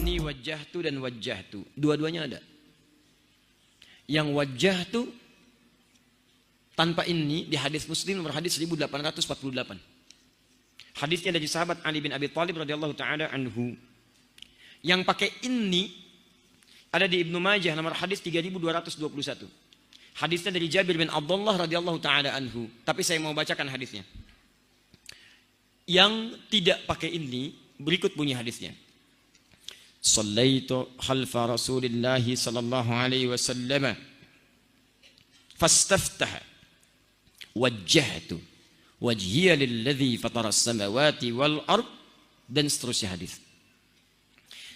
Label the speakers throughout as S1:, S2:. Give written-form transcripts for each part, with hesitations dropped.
S1: inni wajjahtu dan wajjahtu. Dua-duanya ada. Yang wajjahtu tanpa inni di hadis Muslim nomor hadis 1848. Hadisnya dari sahabat Ali bin Abi Thalib radhiyallahu taala anhu. Yang pakai inni ada di Ibnu Majah nomor hadis 3221. Hadisnya dari Jabir bin Abdullah radhiyallahu taala anhu. Tapi saya mau bacakan hadisnya. Yang tidak pakai inni berikut bunyi hadisnya. Shallaitu khalfa Rasulillah sallallahu alaihi wasallam fastaftaha wajjahtu wajhiya lilladzi fatara as-samawati wal ard dan seterusnya hadis.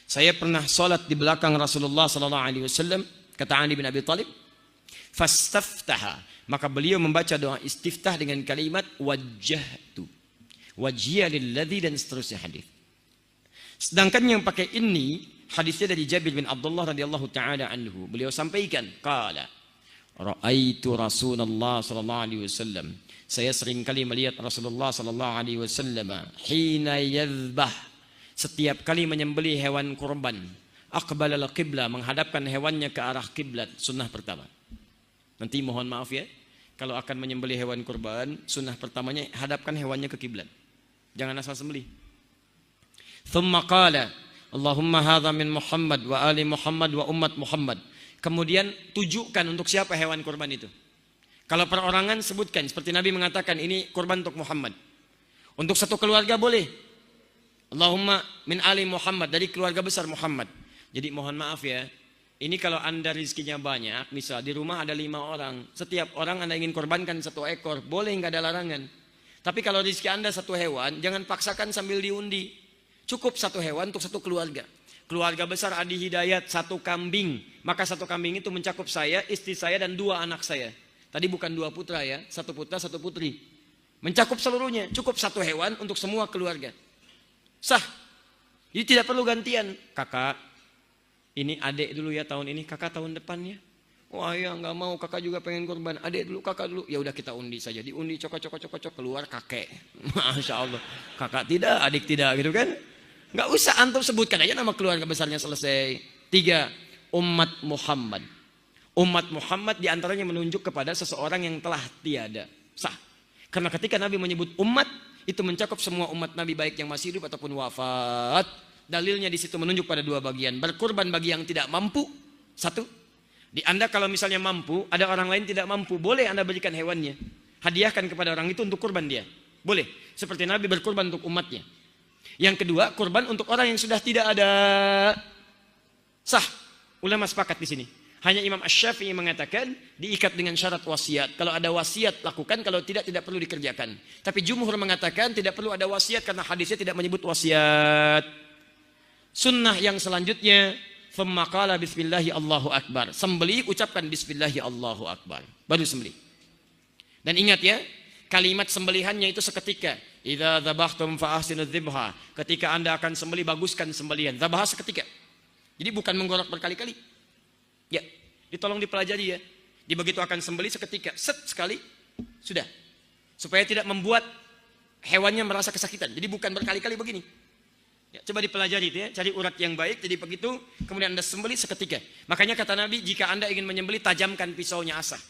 S1: Saya pernah salat di belakang Rasulullah sallallahu alaihi wasallam, kata Ali bin Abi Thalib, fastaftaha, maka beliau membaca doa istiftah dengan kalimat wajjahtu wajhiya lilladzi dan seterusnya hadis. Sedangkan yang pakai ini hadisnya dari Jabir bin Abdullah radhiyallahu taala anhu. Beliau sampaikan, qala ra'aitu Rasulullah sallallahu alaihi wasallam. Saya sering kali melihat Rasulullah sallallahu alaihi wasallam hina yadhbah, setiap kali menyembelih hewan kurban, aqbala al-qiblah, menghadapkan hewannya ke arah kiblat, sunnah pertama. Nanti mohon maaf ya, kalau akan menyembelih hewan kurban, sunnah pertamanya hadapkan hewannya ke kiblat. Jangan asal sembelih. Thumma qala Allahumma hadha min Muhammad wa ali Muhammad wa umat Muhammad. Kemudian tujukan untuk siapa hewan kurban itu. Kalau perorangan sebutkan seperti Nabi mengatakan ini kurban untuk Muhammad. Untuk satu keluarga boleh. Allahumma min ali Muhammad, dari keluarga besar Muhammad. Jadi mohon maaf ya, ini kalau Anda rizkinya banyak, misal di rumah ada 5 orang, setiap orang Anda ingin korbankan 1 ekor, boleh, nggak ada larangan. Tapi kalau rizki Anda 1 hewan, jangan paksakan sambil diundi. Cukup 1 hewan untuk 1 keluarga. Keluarga besar Adi Hidayat 1 kambing. Maka 1 kambing itu mencakup saya, istri saya, dan 2 anak saya. Tadi bukan 2 putra ya, 1 putra, 1 putri. Mencakup seluruhnya. Cukup 1 hewan untuk semua keluarga. Sah. Jadi tidak perlu gantian. Kakak, ini adik dulu ya tahun ini, kakak tahun depannya. Wah ya nggak mau, kakak juga pengen kurban. Adik dulu, kakak dulu. Ya udah kita undi saja. Diundi cokok keluar kakek. Masya Allah. Kakak tidak, adik tidak gitu kan. Nggak usah antum sebutkan aja nama keluarga besarnya, selesai. 3, umat Muhammad. Umat Muhammad diantaranya menunjuk kepada seseorang yang telah tiada. Sah. Karena ketika Nabi menyebut umat, itu mencakup semua umat Nabi baik yang masih hidup ataupun wafat. Dalilnya di situ menunjuk pada 2 bagian. Berkurban bagi yang tidak mampu. 1. Di Anda kalau misalnya mampu, ada orang lain tidak mampu, boleh Anda berikan hewannya. Hadiahkan kepada orang itu untuk kurban dia. Boleh. Seperti Nabi berkurban untuk umatnya. Yang kedua, kurban untuk orang yang sudah tidak ada. Sah. Ulama sepakat di sini. Hanya Imam Asy-Syafi'i mengatakan diikat dengan syarat wasiat. Kalau ada wasiat lakukan, kalau tidak perlu dikerjakan. Tapi jumhur mengatakan tidak perlu ada wasiat karena hadisnya tidak menyebut wasiat. Sunnah yang selanjutnya, thumma qala bismillahi Allahu akbar. Sembelih ucapkan bismillahi Allahu akbar. Baru sembelih. Dan ingat ya, kalimat sembelihannya itu seketika. Idza dzabhtum fa ahsinudz dzibha. Ketika Anda akan sembelih, baguskan sembelihan. Dzabha seketika. Jadi bukan menggorok berkali-kali. Ya, ditolong dipelajari ya. Di begitu akan sembelih seketika, set sekali sudah. Supaya tidak membuat hewannya merasa kesakitan. Jadi bukan berkali-kali begini. Ya, coba dipelajari itu ya, cari urat yang baik. Jadi begitu kemudian Anda sembelih seketika. Makanya kata Nabi, jika Anda ingin menyembelih, tajamkan pisaunya asah.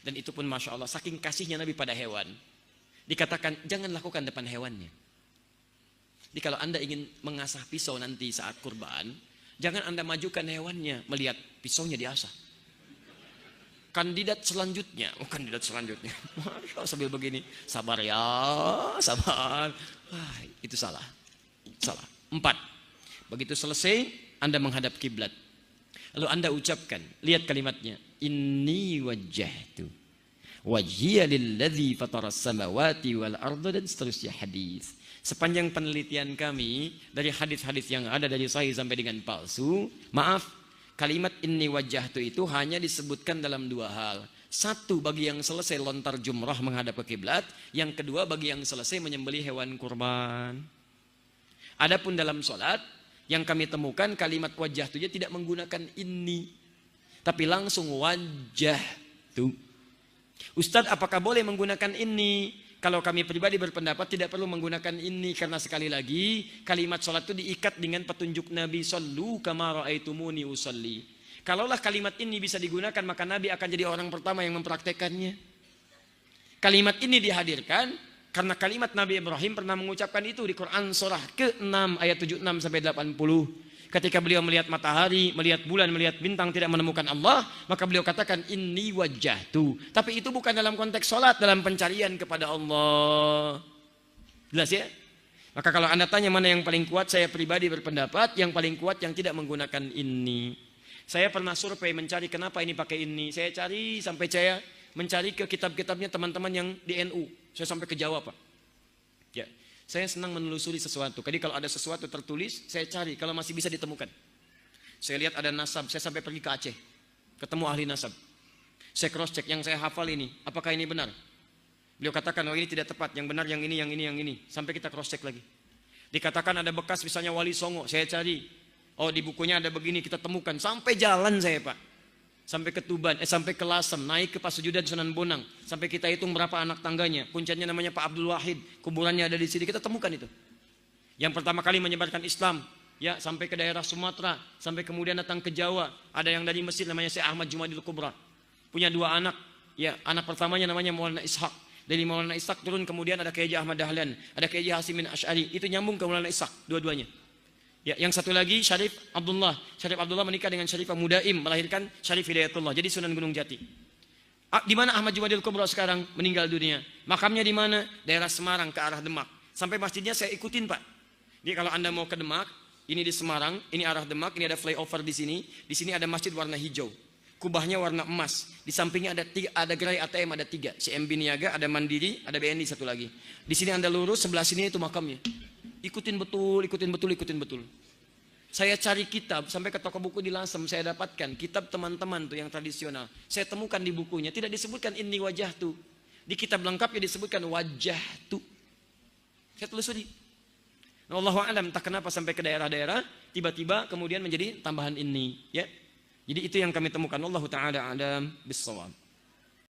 S1: Dan itu pun Masya Allah, saking kasihnya Nabi pada hewan, dikatakan jangan lakukan depan hewannya. Jadi kalau Anda ingin mengasah pisau nanti saat kurban, jangan Anda majukan hewannya melihat pisaunya diasah. Kandidat selanjutnya, Masya Allah, sambil begini, sabar ya, sabar. Wah, itu salah. 4. Begitu selesai, Anda menghadap kiblat. Lalu Anda ucapkan, lihat kalimatnya, inni wajjahtu wajhiya lilladzi fataras samawati wal arda, dan seterusnya hadis. Sepanjang penelitian kami dari hadis-hadis yang ada dari sahih sampai dengan palsu, maaf, kalimat inni wajjahtu itu hanya disebutkan dalam 2 hal. 1 bagi yang selesai lontar jumrah menghadap ke kiblat, yang kedua bagi yang selesai menyembelih hewan kurban. Adapun dalam sholat yang kami temukan kalimat wajjahtu tidak menggunakan ini, tapi langsung wajjahtu. Ustadz, apakah boleh menggunakan ini? kalau kami pribadi berpendapat tidak perlu menggunakan ini, karena sekali lagi kalimat sholat itu diikat dengan petunjuk Nabi, sallu kama ra'aitumuni usolli. Kalaulah kalimat ini bisa digunakan, maka Nabi akan jadi orang pertama yang mempraktekannya. Kalimat ini dihadirkan karena kalimat Nabi Ibrahim pernah mengucapkan itu di Quran surah ke-6 ayat 76 sampai 80. Ketika beliau melihat matahari, melihat bulan, melihat bintang tidak menemukan Allah, maka beliau katakan inni wajjahtu. Tapi itu bukan dalam konteks sholat, dalam pencarian kepada Allah. Jelas ya? Maka kalau Anda tanya mana yang paling kuat, saya pribadi berpendapat yang paling kuat yang tidak menggunakan ini. Saya pernah survei mencari kenapa ini pakai ini. Saya cari sampai saya mencari ke kitab-kitabnya teman-teman yang di NU. Saya sampai ke Jawa, Pak. Ya. Saya senang menelusuri sesuatu. Jadi kalau ada sesuatu tertulis, saya cari kalau masih bisa ditemukan. Saya lihat ada nasab, saya sampai pergi ke Aceh. Ketemu ahli nasab. Saya cross check yang saya hafal ini, apakah ini benar? Beliau katakan, oh ini tidak tepat, yang benar yang ini, yang ini, yang ini. Sampai kita cross check lagi. Dikatakan ada bekas misalnya Wali Songo, saya cari. Oh di bukunya ada begini, kita temukan. Sampai jalan saya, Pak. Sampai ke Tuban, sampai ke Lasem, naik ke Pasujudan Sunan Bonang, sampai kita hitung berapa anak tangganya. Puncaknya namanya Pak Abdul Wahid, kuburannya ada di sini. Kita temukan itu. Yang pertama kali menyebarkan Islam, ya sampai ke daerah Sumatera, sampai kemudian datang ke Jawa. Ada yang dari Mesir namanya Syekh Ahmad Jumadil Kubra, punya 2 anak. Ya anak pertamanya namanya Maulana Ishaq. Dari Maulana Ishaq turun kemudian ada Kiai Ahmad Dahlan, ada Kiai Hasim bin Asy'ari. Itu nyambung ke Maulana Ishaq, dua-duanya. Ya, yang satu lagi Syarif Abdullah. Syarif Abdullah menikah dengan Syarifah Mudaim, melahirkan Syarif Hidayatullah. Jadi Sunan Gunung Jati. Di mana Ahmad Jumadil Kubra sekarang meninggal dunia? Makamnya di mana? Daerah Semarang ke arah Demak. Sampai masjidnya saya ikutin, Pak. Jadi kalau Anda mau ke Demak, ini di Semarang, ini arah Demak, ini ada flyover di sini. Di sini ada masjid warna hijau. Kubahnya warna emas. Di sampingnya ada gerai ATM, ada 3. CMB Niaga, ada Mandiri, ada BNI satu lagi. Di sini Anda lurus, sebelah sini itu makamnya. Ikutin betul. Saya cari kitab sampai ke toko buku di Lasem, saya dapatkan kitab teman-teman tuh yang tradisional. Saya temukan di bukunya tidak disebutkan inni wajjahtu. Di kitab lengkapnya disebutkan wajjahtu. Saya telusuri. Wallahu a'lam, entah kenapa sampai ke daerah-daerah tiba-tiba kemudian menjadi tambahan ini, ya. Jadi itu yang kami temukan. Wallahu taala a'lam bissawab.